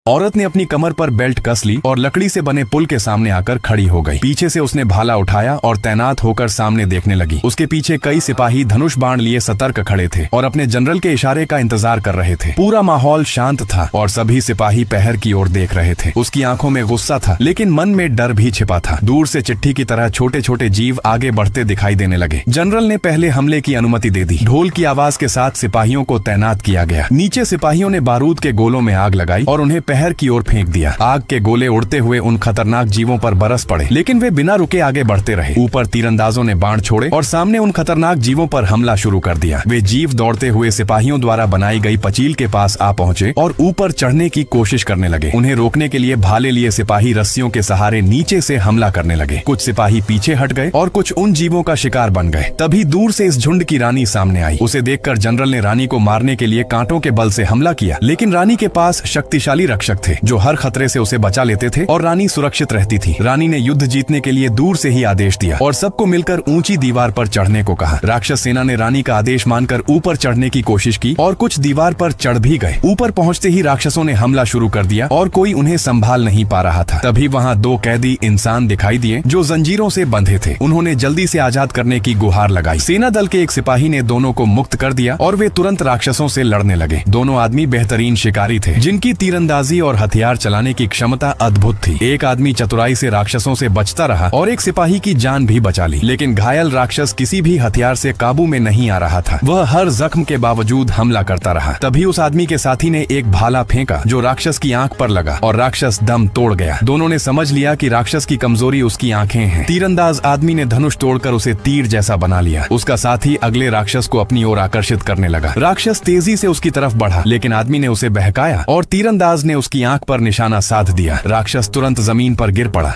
औरत ने अपनी कमर पर बेल्ट कस ली और लकड़ी से बने पुल के सामने आकर खड़ी हो गई। पीछे से उसने भाला उठाया और तैनात होकर सामने देखने लगी। उसके पीछे कई सिपाही धनुष बाण लिए सतर्क खड़े थे और अपने जनरल के इशारे का इंतजार कर रहे थे। पूरा माहौल शांत था और सभी सिपाही पहर की ओर देख रहे थे। उसकी आंखों में गुस्सा था, लेकिन मन में डर भी छिपा था। दूर से चिट्ठी की तरह छोटे छोटे जीव आगे बढ़ते दिखाई देने लगे। जनरल ने पहले हमले की अनुमति दे दी। ढोल की आवाज के साथ सिपाहियों को तैनात किया गया। नीचे सिपाहियों ने बारूद के गोलों में आग लगाई और उन्हें पहर की ओर फेंक दिया। आग के गोले उड़ते हुए उन खतरनाक जीवों पर बरस पड़े, लेकिन वे बिना रुके आगे बढ़ते रहे। ऊपर तीरंदाजों ने बाण छोड़े और सामने उन खतरनाक जीवों पर हमला शुरू कर दिया। वे जीव दौड़ते हुए सिपाहियों द्वारा बनाई गई पचील के पास आ पहुंचे और ऊपर चढ़ने की कोशिश करने लगे। उन्हें रोकने के लिए भाले लिए सिपाही रस्सियों के सहारे नीचे से हमला करने लगे। कुछ सिपाही पीछे हट गए और कुछ उन जीवों का शिकार बन गए। तभी दूर से इस झुंड की रानी सामने आई। उसे देखकर जनरल ने रानी को मारने के लिए कांटों के बल से हमला किया, लेकिन रानी के पास शक्तिशाली रक्षक थे जो हर खतरे से उसे बचा लेते थे और रानी सुरक्षित रहती थी। रानी ने युद्ध जीतने के लिए दूर से ही आदेश दिया और सबको मिलकर ऊंची दीवार पर चढ़ने को कहा। राक्षस सेना ने रानी का आदेश मानकर ऊपर चढ़ने की कोशिश की और कुछ दीवार पर चढ़ भी गए। ऊपर पहुंचते ही राक्षसों ने हमला शुरू कर दिया और कोई उन्हें संभाल नहीं पा रहा था। तभी वहां दो कैदी इंसान दिखाई दिए जो जंजीरों से बंधे थे। उन्होंने जल्दी से आजाद करने की गुहार लगाई। सेना दल के एक सिपाही ने दोनों को मुक्त कर दिया और वे तुरंत राक्षसों से लड़ने लगे। दोनों आदमी बेहतरीन शिकारी थे जिनकी तीरंदाजी और हथियार चलाने की क्षमता अद्भुत थी। एक आदमी चतुराई से राक्षसों से बचता रहा और एक सिपाही की जान भी बचा ली, लेकिन घायल राक्षस किसी भी हथियार से काबू में नहीं आ रहा था। वह हर जख्म के बावजूद हमला करता रहा। तभी उस आदमी के साथी ने एक भाला फेंका जो राक्षस की आंख पर लगा और राक्षस दम तोड़ गया। दोनों ने समझ लिया कि राक्षस की कमजोरी उसकी आंखें हैं। तीरंदाज आदमी ने धनुष तोड़कर उसे तीर जैसा बना लिया। उसका साथी अगले राक्षस को अपनी ओर आकर्षित करने लगा। राक्षस तेजी से उसकी तरफ बढ़ा, लेकिन आदमी ने उसे बहकाया और तीरंदाज ने उसकी आंख पर निशाना साध दिया। राक्षस तुरंत जमीन पर गिर पड़ा।